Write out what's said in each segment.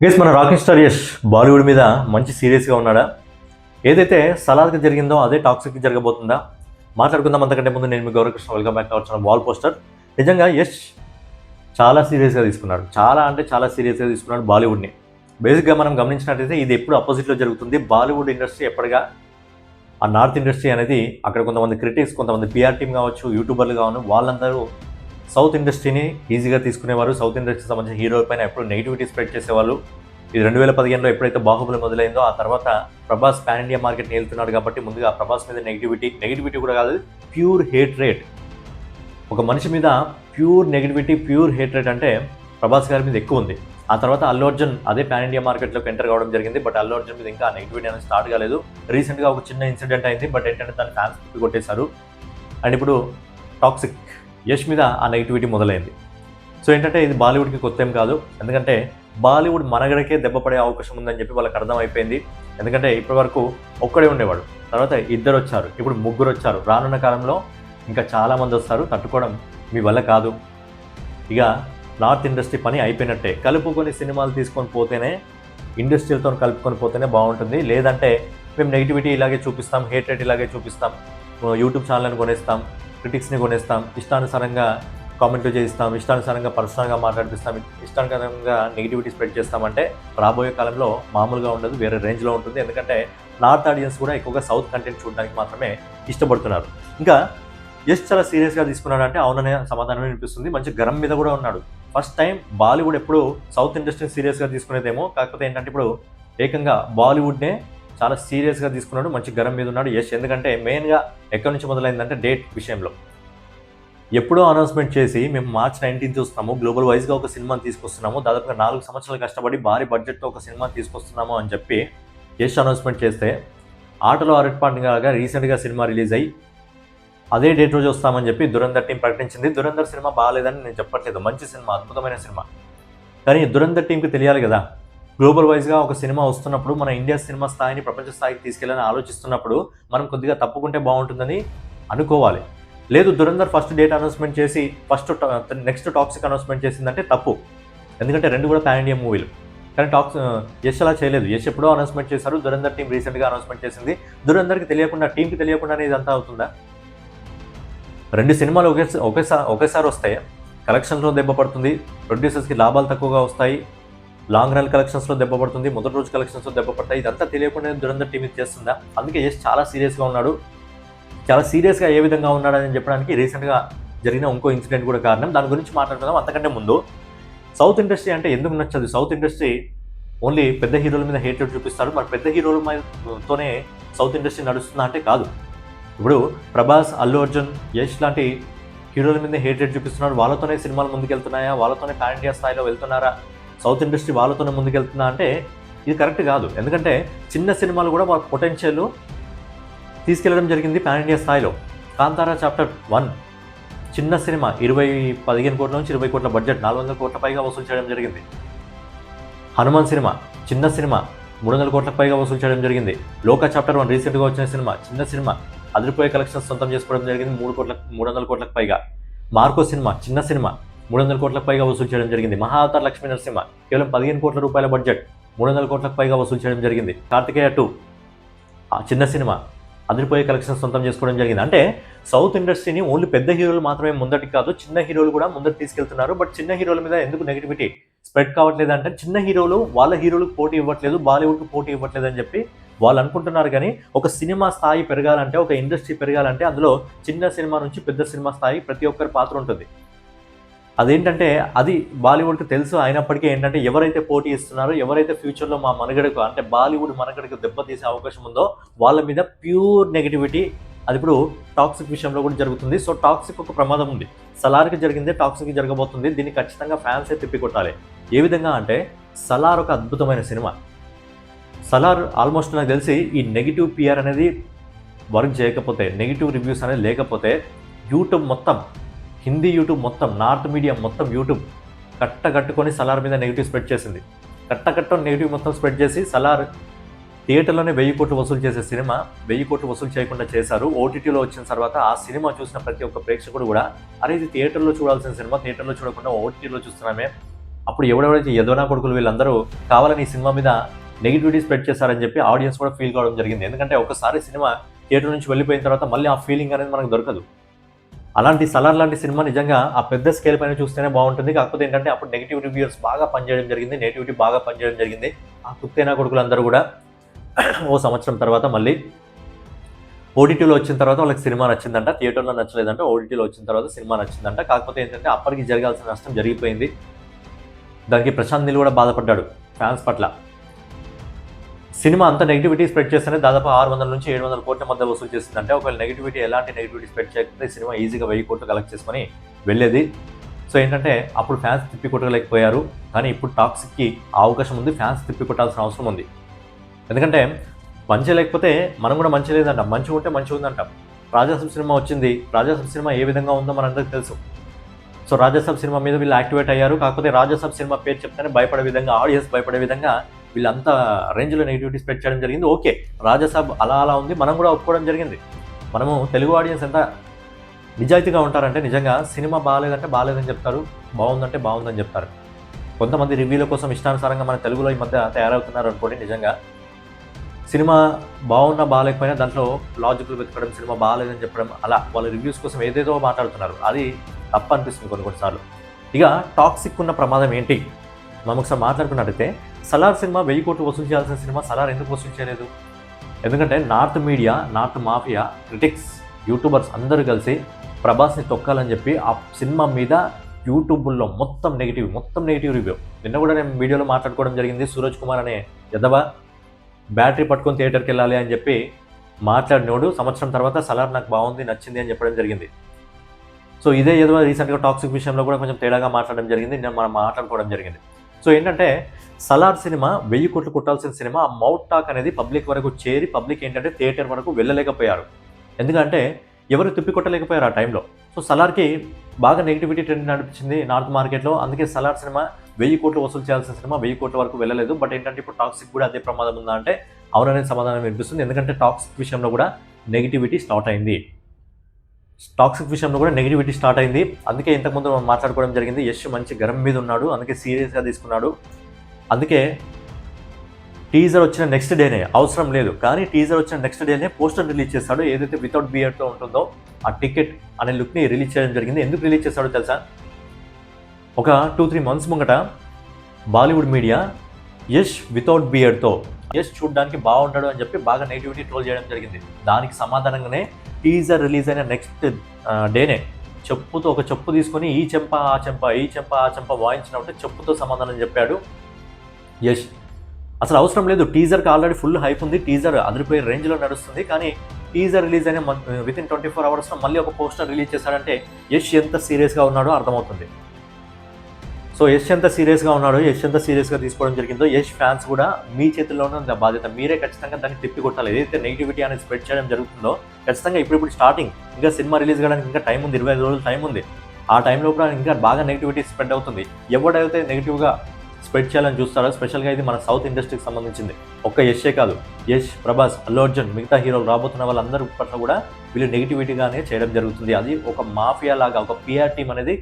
Guys మన rocking star Yash Bollywood మీద మంచి సీరియస్గా ఉన్నాడా? ఏదైతే సలార్కి జరిగిందో అదే టాక్సిక్కి జరగబోతుందా? మాట్లాడుకుందాం. అంతకంటే ముందు నేను మీ Gauravakrishna, welcome back to our channel wall poster. నిజంగా యష్ చాలా సీరియస్గా తీసుకున్నాడు. చాలా అంటే చాలా సీరియస్గా తీసుకున్నాడు బాలీవుడ్ని. బేసిక్గా మనం గమనించినట్టయితే ఇది ఎప్పుడు అపోజిట్లో జరుగుతుంది. బాలీవుడ్ ఇండస్ట్రీ ఎప్పటిగా ఆ నార్త్ ఇండస్ట్రీ అనేది అక్కడ కొంతమంది క్రిటిక్స్, కొంతమంది పిఆర్ టీమ్ కావచ్చు, యూట్యూబర్లు కావచ్చు, వాళ్ళందరూ సౌత్ ఇండస్ట్రీని ఈజీగా తీసుకునేవారు. సౌత్ ఇండస్ట్రీకి సంబంధించిన హీరోల పైన ఎప్పుడు నెగిటివిటీ స్ప్రెడ్ చేసేవాళ్ళు. ఇది 2015లో ఎప్పుడైతే బాహుబలి మొదలైందో ఆ తర్వాత ప్రభాస్ పాన్ ఇండియా మార్కెట్ని వెళ్తున్నాడు కాబట్టి ముందుగా ప్రభాస్ మీద నెగిటివిటీ కూడా కాదు, ప్యూర్ హేట్ రేట్. ఒక మనిషి మీద pure negativity, pure hate rate అంటే ప్రభాస్ గారి మీద ఎక్కువ ఉంది. ఆ తర్వాత అల్లు అర్జున్ అదే పాన్ ఇండియా మార్కెట్లోకి ఎంటర్ కావడం జరిగింది. బట్ అల్లు అర్జున్ మీద ఇంకా నెగిటివిటీ అనేది స్టార్ట్ కాలేదు. రీసెంట్గా ఒక చిన్న ఇన్సిడెంట్ అయింది. బట్ ఏంటంటే దాన్ని ఫ్యాన్స్ తిప్పి కొట్టేశారు. అండ్ ఇప్పుడు టాక్సిక్ యష్ మీద ఆ నెగిటివిటీ మొదలైంది. సో ఏంటంటే ఇది బాలీవుడ్కి కొత్త ఏం కాదు. ఎందుకంటే బాలీవుడ్ మనగడకే దెబ్బ పడే అవకాశం ఉందని చెప్పి వాళ్ళకి అర్థమైపోయింది. ఎందుకంటే ఇప్పటివరకు ఒక్కడే ఉండేవాడు, తర్వాత ఇద్దరు వచ్చారు, ఇప్పుడు ముగ్గురు వచ్చారు. రానున్న కాలంలో ఇంకా చాలామంది వస్తారు. తట్టుకోవడం మీ వల్ల కాదు. ఇక నార్త్ ఇండస్ట్రీ పని అయిపోయినట్టే. కలుపుకొని సినిమాలు తీసుకొని పోతేనే, ఇండస్ట్రీలతో కలుపుకొని పోతేనే బాగుంటుంది. లేదంటే మేము నెగిటివిటీ ఇలాగే చూపిస్తాం, హేట్ రేట్ ఇలాగే చూపిస్తాం, యూట్యూబ్ ఛానల్ని కొనేస్తాం, క్రిటిక్స్ని కొనేస్తాం, ఇష్టానుసారంగా కామెంట్లు చేయిస్తాం, ఇష్టానుసారంగా పర్సనల్గా మాట్లాడిపిస్తాం, ఇష్టానుసారంగా నెగిటివిటీ స్ప్రెడ్ చేస్తామంటే రాబోయే కాలంలో మామూలుగా ఉండదు, వేరే రేంజ్లో ఉంటుంది. ఎందుకంటే నార్త్ ఆడియన్స్ కూడా ఎక్కువగా సౌత్ కంటెంట్ చూడడానికి మాత్రమే ఇష్టపడుతున్నారు. ఇంకా యష్ చాలా సీరియస్గా తీసుకున్నాడు అంటే అవుననే సమాధానం వినిపిస్తుంది. మంచి గరం మీద కూడా ఉన్నాడు. ఫస్ట్ టైం బాలీవుడ్ ఎప్పుడు సౌత్ ఇండస్ట్రీని సీరియస్గా తీసుకునేదేమో, కాకపోతే ఏంటంటే ఇప్పుడు ఏకంగా బాలీవుడ్నే చాలా సీరియస్గా తీసుకున్నాడు. మంచి గరం మీద ఉన్నాడు యష్. ఎందుకంటే మెయిన్గా ఎక్కడి నుంచి మొదలైందంటే డేట్ విషయంలో ఎప్పుడో అనౌన్స్మెంట్ చేసి మేము March 19 చూస్తున్నాము, గ్లోబల్ వైజ్గా ఒక సినిమాని తీసుకొస్తున్నాము, దాదాపుగా 4 సంవత్సరాలు కష్టపడి భారీ బడ్జెట్తో ఒక సినిమా తీసుకొస్తున్నాము అని చెప్పి యష్ అనౌన్స్మెంట్ చేస్తే ఆటలో అరటిపండుగా రీసెంట్గా సినిమా రిలీజ్ అయ్యి అదే డేట్ రోజు వస్తామని చెప్పి దురంధర్ టీం ప్రకటించింది. దురంధర్ సినిమా బాగాలేదని నేను చెప్పట్లేదు, మంచి సినిమా, అద్భుతమైన సినిమా. కానీ దురంధర్ టీంకి తెలియాలి కదా, గ్లోబల్ వైజ్గా ఒక సినిమా వస్తున్నప్పుడు మన ఇండియా సినిమా స్థాయిని ప్రపంచ స్థాయికి తీసుకెళ్ళాలని ఆలోచిస్తున్నప్పుడు మనం కొద్దిగా తప్పుకుంటే బాగుంటుందని అనుకోవాలి. లేదు, దురంధర్ ఫస్ట్ డేట్ అనౌన్స్మెంట్ చేసి నెక్స్ట్ టాక్సిక్ అనౌన్స్మెంట్ చేసిందంటే తప్పు. ఎందుకంటే రెండు కూడా పాన్ ఇండియా మూవీలు. కానీ యష్ అలా చేయలేదు. యష్ ఎప్పుడో అనౌన్స్మెంట్ చేశారు, దురంధర్ టీం రీసెంట్గా అనౌన్స్మెంట్ చేసింది. దురంధర్కి తెలియకుండా, టీంకి తెలియకుండానే ఇదంతా అవుతుందా? రెండు సినిమాలు ఒకేసారి వస్తాయి, కలెక్షన్స్లో దెబ్బ పడుతుంది, ప్రొడ్యూసర్స్కి లాభాలు తక్కువగా వస్తాయి, లాంగ్ రన్ కలెక్షన్స్లో దెబ్బ పడుతుంది, మొదటి రోజు కలెక్షన్స్లో దెబ్బ పడతాయి. ఇదంతా తెలియకుండా దురంధర్ టీం ఇది చేస్తుందా? అందుకే యష్ చాలా సీరియస్గా ఉన్నాడు. చాలా సీరియస్గా ఏ విధంగా ఉన్నాడని చెప్పడానికి రీసెంట్గా జరిగిన ఇంకో ఇన్సిడెంట్ కూడా కారణం. దాని గురించి మాట్లాడుకుందాం. అంతకంటే ముందు సౌత్ ఇండస్ట్రీ అంటే ఎందుకు నచ్చదు? సౌత్ ఇండస్ట్రీ ఓన్లీ పెద్ద హీరోల మీద హేట్రేట్ చూపిస్తారు. మరి పెద్ద హీరోల తోనే సౌత్ ఇండస్ట్రీ నడుస్తుందా అంటే కాదు. ఇప్పుడు ప్రభాస్, అల్లు అర్జున్, యష్ లాంటి హీరోల మీద హేట్రేట్ చూపిస్తున్నారు. వాళ్ళతోనే సినిమాలు ముందుకెళ్తున్నాయా? వాళ్ళతోనే పాన్ ఇండియా స్థాయిలో వెళ్తున్నారా? సౌత్ ఇండస్ట్రీ వాళ్ళతోనే ముందుకెళ్తున్నా అంటే ఇది కరెక్ట్ కాదు. ఎందుకంటే చిన్న సినిమాలు కూడా వాళ్ళ పొటెన్షియల్ తీసుకెళ్లడం జరిగింది పాన్ ఇండియా స్థాయిలో. కాంతారా చాప్టర్ 1 చిన్న సినిమా 15 కోట్ల నుంచి 20 కోట్ల బడ్జెట్ 400 కోట్ల పైగా వసూలు చేయడం జరిగింది. హనుమాన్ సినిమా చిన్న సినిమా 300 కోట్లకు పైగా వసూలు చేయడం జరిగింది. లోకా చాప్టర్ 1 రీసెంట్గా వచ్చిన సినిమా, చిన్న సినిమా, అదిరిపోయే కలెక్షన్స్ సొంతం చేసుకోవడం జరిగింది. 300 కోట్లకు పైగా. మార్కో సినిమా చిన్న సినిమా 300 కోట్లకు పైగా వసూలు చేయడం జరిగింది. మహావతార్ లక్ష్మీ నరసింహ కేవలం 15 కోట్ల రూపాయల బడ్జెట్ 300 కోట్లకు పైగా వసూలు చేయడం జరిగింది. కార్తికేయ 2 చిన్న సినిమా, అదిరిపోయే కలెక్షన్స్ సొంతం చేసుకోవడం జరిగింది. అంటే సౌత్ ఇండస్ట్రీని ఓన్లీ పెద్ద హీరోలు మాత్రమే ముందటికి కాదు, చిన్న హీరోలు కూడా ముందరికి తీసుకెళ్తున్నారు. బట్ చిన్న హీరోల మీద ఎందుకు నెగిటివిటీ స్ప్రెడ్ కావట్లేదు అంటే చిన్న హీరోలు వాళ్ళ హీరోలకు పోటీ ఇవ్వట్లేదు, బాలీవుడ్కి పోటీ ఇవ్వట్లేదు అని చెప్పి వాళ్ళు అనుకుంటున్నారు. కానీ ఒక సినిమా స్థాయి పెరగాలంటే, ఒక ఇండస్ట్రీ పెరగాలంటే అందులో చిన్న సినిమా నుంచి పెద్ద సినిమా స్థాయి ప్రతి ఒక్కరి పాత్ర ఉంటుంది. అదేంటంటే అది బాలీవుడ్కి తెలుసు. అయినప్పటికీ ఏంటంటే ఎవరైతే పోటీ ఇస్తున్నారో, ఎవరైతే ఫ్యూచర్లో మా మనగడకు అంటే బాలీవుడ్ మనగడకు దెబ్బతీసే అవకాశం ఉందో వాళ్ళ మీద ప్యూర్ నెగిటివిటీ, అది ఇప్పుడు టాక్సిక్ విషయంలో కూడా జరుగుతుంది. సో టాక్సిక్ ఒక ప్రమాదం ఉంది. సలార్కి జరిగిందే టాక్సిక్కి జరగబోతుంది. దీన్ని ఖచ్చితంగా ఫ్యాన్సే తిప్పికొట్టాలి. ఏ విధంగా అంటే సలార్ ఒక అద్భుతమైన సినిమా. సలార్ ఆల్మోస్ట్ నాకు తెలిసి ఈ నెగిటివ్ పిఆర్ అనేది వర్క్ చేయకపోతే, నెగిటివ్ రివ్యూస్ అనేది లేకపోతే యూట్యూబ్ మొత్తం, హిందీ యూట్యూబ్ మొత్తం, నార్త్ మీడియా మొత్తం యూట్యూబ్ కట్టుకొని సలార్ మీద నెగిటివ్ స్ప్రెడ్ చేసింది. నెగిటివ్ మొత్తం స్ప్రెడ్ చేసి సలార్ థియేటర్లోనే 1000 కోట్లు వసూలు చేసే సినిమా 1000 కోట్లు వసూలు చేయకుండా చేశారు. ఓటీటీలో వచ్చిన తర్వాత ఆ సినిమా చూసిన ప్రతి ఒక్క ప్రేక్షకుడు కూడా అరే ఇది థియేటర్లో చూడాల్సిన సినిమా థియేటర్లో చూడకుండా ఓటీటీలో చూస్తున్నామే, అప్పుడు ఎవరెవరైతే యదవనా కొడుకులు వీళ్ళందరూ కావాలని ఈ సినిమా మీద నెగిటివిటీ స్ప్రెడ్ చేశారని చెప్పి ఆడియన్స్ కూడా ఫీల్ కావడం జరిగింది. ఎందుకంటే ఒకసారి సినిమా థియేటర్ నుంచి వెళ్ళిపోయిన తర్వాత మళ్ళీ ఆ ఫీలింగ్ అనేది మనకు దొరకదు. అలాంటి సలార్ లాంటి సినిమా నిజంగా ఆ పెద్ద స్కేల్ పైన చూస్తేనే బాగుంటుంది. కాకపోతే ఏంటంటే అప్పుడు నెగిటివ్ రివ్యూస్ బాగా పనిచేయడం జరిగింది, నెగిటివిటీ బాగా పనిచేయడం జరిగింది. ఆ కుత్తేనా కొడుకులందరూ కూడా ఓ సంవత్సరం తర్వాత మళ్ళీ ఓటీటీలో వచ్చిన తర్వాత వాళ్ళకి సినిమా నచ్చిందంట, థియేటర్లో నచ్చలేదంట. ఓటీటీలో వచ్చిన తర్వాత సినిమా నచ్చిందంట. కాకపోతే ఏంటంటే అప్పటికి జరగాల్సిన నష్టం జరిగిపోయింది. దానికి ప్రశాంత్ నీల్ కూడా బాధపడ్డాడు ఫ్యాన్స్ పట్ల. సినిమా అంత నెగిటివిటీ స్ప్రెడ్ చేస్తేనే దాదాపు 600 నుంచి 700 కోట్ల మధ్య వసూలు చేసిందంటే, ఒకవేళ ఎలాంటి నెగిటివిటీ స్ప్రెడ్ చేయకపోతే సినిమా ఈజీగా 1000 కోట్లు కలెక్ట్ చేసుకొని వెళ్ళేది. సో ఏంటంటే అప్పుడు ఫ్యాన్స్ తిప్పికొట్టలేకపోయారు. కానీ ఇప్పుడు టాక్సిక్కి ఆ అవకాశం ఉంది, ఫ్యాన్స్ తిప్పికొట్టాల్సిన అవసరం ఉంది. ఎందుకంటే మంచి లేకపోతే మనం కూడా మంచి లేదంటాం, మంచి ఉంటే మంచి ఉందంటాం. రాజాసాబ్ సినిమా వచ్చింది, రాజాసాబ్ సినిమా ఏ విధంగా ఉందో మనందరికీ తెలుసు. సో రాజాసాబ్ సినిమా మీద వీళ్ళు యాక్టివేట్ అయ్యారు. కాకపోతే రాజాసాబ్ సినిమా పేరు చెప్తేనే భయపడే విధంగా, ఆడియన్స్ భయపడే విధంగా వీళ్ళంతా రేంజ్లో నెగిటివిటీ స్ప్రెడ్ చేయడం జరిగింది. ఓకే, రాజాసాబ్ అలా ఉంది, మనం కూడా ఒప్పుకోవడం జరిగింది. మనము తెలుగు ఆడియన్స్ ఎంత నిజాయితీగా ఉంటారంటే నిజంగా సినిమా బాగాలేదంటే బాగాలేదని చెప్తారు, బాగుందంటే బాగుందని చెప్తారు. కొంతమంది రివ్యూల కోసం ఇష్టానుసారంగా మన తెలుగులో ఈ మధ్య తయారవుతున్నారు అనుకోండి. నిజంగా సినిమా బాగున్నా బాగాలేకపోయినా దాంట్లో లాజిక్లు వెతకడం, సినిమా బాగాలేదని చెప్పడం, అలా వాళ్ళ రివ్యూస్ కోసం ఏదేదో మాట్లాడుతున్నారు. అది తప్పు అనిపిస్తుంది కొన్నిసార్లు. ఇక టాక్సిక్ ఉన్న ప్రమాదం ఏంటి మనం ఒకసారి మాట్లాడుకున్నట్టయితే, సలార్ సినిమా 1000 కోట్లు వసూలు చేయాల్సిన సినిమా సలార్ ఎందుకు వసూలు చేయలేదు? ఎందుకంటే north media, north mafia, critics, YouTubers అందరూ కలిసి ప్రభాస్ని తొక్కాలని చెప్పి ఆ సినిమా మీద యూట్యూబ్లో మొత్తం నెగిటివ్ రివ్యూ. నిన్న కూడా నేను వీడియోలో మాట్లాడుకోవడం జరిగింది. సూరజ్ కుమార్ అనే యదవ బ్యాటరీ పట్టుకొని థియేటర్కి వెళ్ళాలి అని చెప్పి మాట్లాడినోడు సంవత్సరం తర్వాత సలార్ నాకు బాగుంది, నచ్చింది అని చెప్పడం జరిగింది. సో ఇదే ఏదో రీసెంట్గా టాక్సిక్ విషయంలో కూడా కొంచెం తేడాగా మాట్లాడడం జరిగింది, మనం మాట్లాడుకోవడం జరిగింది. సో ఏంటంటే సలార్ సినిమా 1000 కోట్లు కొట్టాల్సిన సినిమా మౌత్ టాక్ అనేది పబ్లిక్ వరకు చేరి పబ్లిక్ ఏంటంటే థియేటర్ వరకు వెళ్ళలేకపోయారు. ఎందుకంటే ఎవరు తిప్పికొట్టలేకపోయారు ఆ టైంలో. సో సలార్కి బాగా నెగిటివిటీ ట్రెండ్ నడిపించింది నార్త్ మార్కెట్లో. అందుకే సలార్ సినిమా 1000 కోట్లు వసూలు చేయాల్సిన సినిమా 1000 కోట్ల వరకు వెళ్ళలేదు. బట్ ఏంటంటే ఇప్పుడు టాక్సిక్ కూడా అదే ప్రమాదం ఉందా అంటే అవుననే సమాధానం వినిపిస్తుంది. ఎందుకంటే టాక్సిక్ విషయంలో కూడా నెగిటివిటీ స్టార్ట్ అయింది. అందుకే ఇంతకుముందు మనం మాట్లాడుకోవడం జరిగింది. యష్ మంచి గరం మీద ఉన్నాడు, అందుకే సీరియస్గా తీసుకున్నాడు. అందుకే టీజర్ వచ్చిన నెక్స్ట్ డేనే, అవసరం లేదు కానీ టీజర్ వచ్చిన నెక్స్ట్ డేనే పోస్టర్ రిలీజ్ చేశాడు. ఏదైతే వితౌట్ బియర్డ్తో ఉంటుందో ఆ టికెట్ అనే లుక్ని రిలీజ్ చేయడం జరిగింది. ఎందుకు రిలీజ్ చేశాడో తెలుసా? ఒక 2-3 మంత్స్ ముంగట బాలీవుడ్ మీడియా యష్ వితౌట్ బియర్డ్తో యష్ చూడడానికి బాగుంటాడు అని చెప్పి బాగా నెగిటివిటీ ట్రోల్ చేయడం జరిగింది. దానికి సమాధానంగానే టీజర్ రిలీజ్ అయిన నెక్స్ట్ డేనే ఒక చెప్పు తీసుకొని ఈ చెంప ఆ చెంప వాయించినట్టు చెప్పుతో సమాధానం చెప్పాడు యష్. అసలు అవసరం లేదు, టీజర్కి ఆల్రెడీ ఫుల్ హైప్ ఉంది, టీజర్ అదిరిపోయే రేంజ్లో నడుస్తుంది. కానీ టీజర్ రిలీజ్ అయిన వితిన్ 24 అవర్స్లో మళ్ళీ ఒక పోస్టర్ రిలీజ్ చేశాడంటే యష్ ఎంత సీరియస్గా ఉన్నాడో అర్థమవుతుంది. సో యష్ ఎంత సీరియస్గా తీసుకోవడం జరిగిందో, యష్ ఫ్యాన్స్ కూడా మీ చేతుల్లోనే ఉంది ఆ బాధ్యత. మీరే ఖచ్చితంగా దాన్ని తిప్పికొట్టాలి. ఏదైతే నెగిటివిటీ అనేది స్ప్రెడ్ చేయడం జరుగుతుందో ఖచ్చితంగా ఇప్పుడు స్టార్టింగ్, ఇంకా సినిమా రిలీజ్ కావడానికి ఇంకా టైం ఉంది, 25 రోజులు టైం ఉంది. ఆ టైంలో కూడా ఇంకా బాగా నెగిటివిటీ స్ప్రెడ్ అవుతుంది. ఎవడైతే నెగిటివ్గా స్ప్రెడ్ చేయాలని చూస్తారో, స్పెషల్గా ఇది మన సౌత్ ఇండస్ట్రీకి సంబంధించింది. ఒక్క యషే కాదు, యష్, ప్రభాస్, అల్లు అర్జున్, మిగతా హీరోలు రాబోతున్న వాళ్ళందరూ పట్ల కూడా వీళ్ళు నెగిటివిటీగానే చేయడం జరుగుతుంది. అది ఒక మాఫియా లాగా, ఒక పిఆర్ టీం అనేది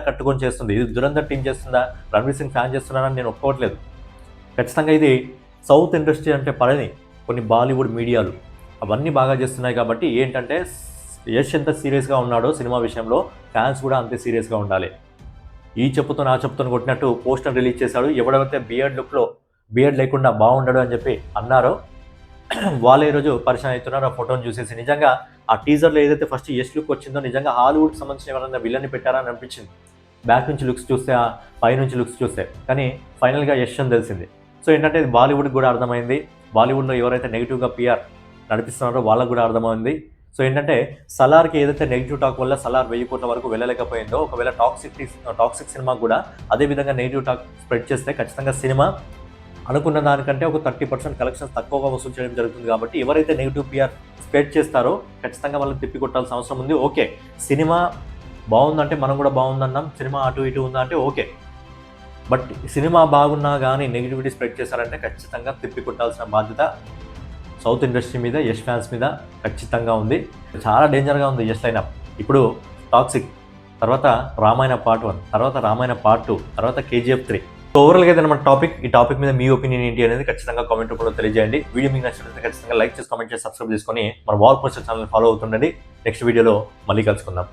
కట్టుకొని చేస్తుంది. ఇది దురంధర్ టీం చేస్తుందా, రణ్వీర్ సింగ్ ఫ్యాన్ చేస్తున్నారని నేను ఒప్పుకోవట్లేదు. ఖచ్చితంగా ఇది సౌత్ ఇండస్ట్రీ అంటే పడని కొన్ని బాలీవుడ్ మీడియాలు అవన్నీ బాగా చేస్తున్నాయి. కాబట్టి ఏంటంటే యష్ ఎంత సీరియస్గా ఉన్నాడో సినిమా విషయంలో ఫ్యాన్స్ కూడా అంతే సీరియస్గా ఉండాలి. ఈ చెప్పుతో నా చెప్పుతో కొట్టినట్టు పోస్టర్ రిలీజ్ చేశాడు. ఎవడైతే బియర్డ్ లేకుండా బాగుండడు అని చెప్పి అన్నారో వాళ్ళే ఈరోజు పరిచయం అవుతున్నారు ఆ ఫోటోని చూసేసి. నిజంగా ఆ టీజర్లో ఏదైతే ఫస్ట్ యష్ లుక్ వచ్చిందో నిజంగా హాలీవుడ్కి సంబంధించిన ఎవరైనా విలన్ని పెట్టారా అని అనిపించింది. బ్యాక్ నుంచి లుక్స్ చూస్తే, పై నుంచి లుక్స్ చూస్తే. కానీ ఫైనల్గా యష్ అని తెలిసింది. సో ఏంటంటే ఇది బాలీవుడ్కి కూడా అర్థమైంది. బాలీవుడ్లో ఎవరైతే నెగిటివ్గా పిఆర్ నడిపిస్తున్నారో వాళ్ళకు కూడా అర్థమైంది. సో ఏంటంటే సలార్కి ఏదైతే నెగిటివ్ టాక్ వల్ల సలార్ 1000 కోట్ల వరకు వెళ్ళలేకపోయిందో, ఒకవేళ టాక్సిక్ సినిమా కూడా అదే విధంగా నెగిటివ్ టాక్ స్ప్రెడ్ చేస్తే ఖచ్చితంగా సినిమా అనుకున్న దానికంటే ఒక 30% కలెక్షన్స్ తక్కువగా వసూలు చేయడం జరుగుతుంది. కాబట్టి ఎవరైతే నెగిటివ్ పిఆర్ స్ప్రెడ్ చేస్తారో ఖచ్చితంగా వాళ్ళని తిప్పికొట్టాల్సిన అవసరం ఉంది. ఓకే, సినిమా బాగుందంటే మనం కూడా బాగుందన్నాం, సినిమా అటు ఇటు ఉందా అంటే ఓకే. బట్ సినిమా బాగున్నా కానీ నెగిటివిటీ స్ప్రెడ్ చేశారంటే ఖచ్చితంగా తిప్పికొట్టాల్సిన బాధ్యత సౌత్ ఇండస్ట్రీ మీద, యష్ ఫ్యాన్స్ మీద ఖచ్చితంగా ఉంది. చాలా డేంజర్గా ఉంది యష్ లైనప్. ఇప్పుడు టాక్సిక్ తర్వాత రామాయణ పార్ట్ 1, తర్వాత రామాయణ పార్ట్ 2, తర్వాత KGF 3. సో ఓవరాల్గా ఏదైనా మన ఈ టాపిక్ మీద మీ ఒపీనియన్ ఏంటి అనేది ఖచ్చితంగా కామెంట్ రూపంలో తెలియజేయండి. వీడియో మీకు నచ్చినట్లయితే ఖచ్చితంగా లైక్ చేసి కామెంట్ చేసి సబ్స్క్రైబ్ చేసుకొని మన వాల్ పోస్టర్ ఛానల్ ఫాలో అవుతుండండి. నెక్స్ట్ వీడియోలో మళ్ళీ కలుసుకుందాం.